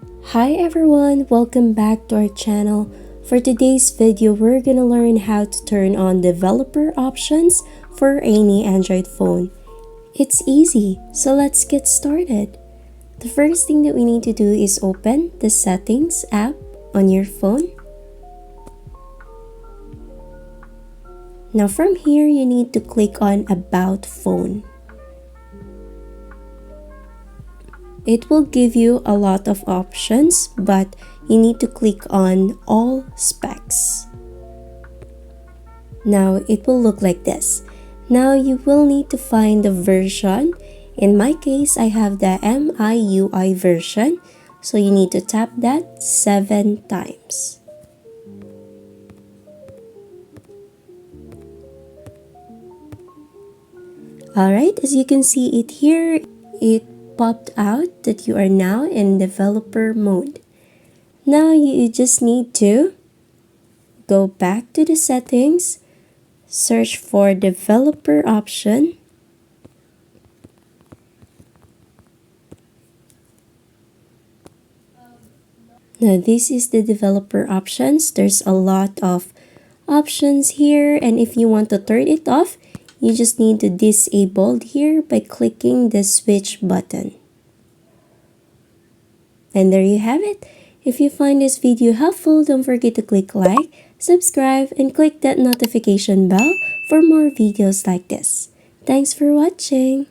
Hi everyone, welcome back to our channel. For today's video, we're gonna learn how to turn on developer options for any Android phone. It's easy, so let's get started. The first thing that we need to do is open the Settings app on your phone. Now from here, you need to click on About Phone. It will give you a lot of options, but you need to click on All Specs. Now it will look like this. Now you will need to find the version. In my case, I have the MIUI version, so you need to tap that 7 times. Alright, as you can see it here, it popped out that you are now in developer mode. Now you just need to go back to the settings, search for developer option. Now this is the developer options. There's a lot of options here, and if you want to turn it off, you just need to disable here by clicking the switch button. And there you have it. If you find this video helpful, don't forget to click like, subscribe, and click that notification bell for more videos like this. Thanks for watching.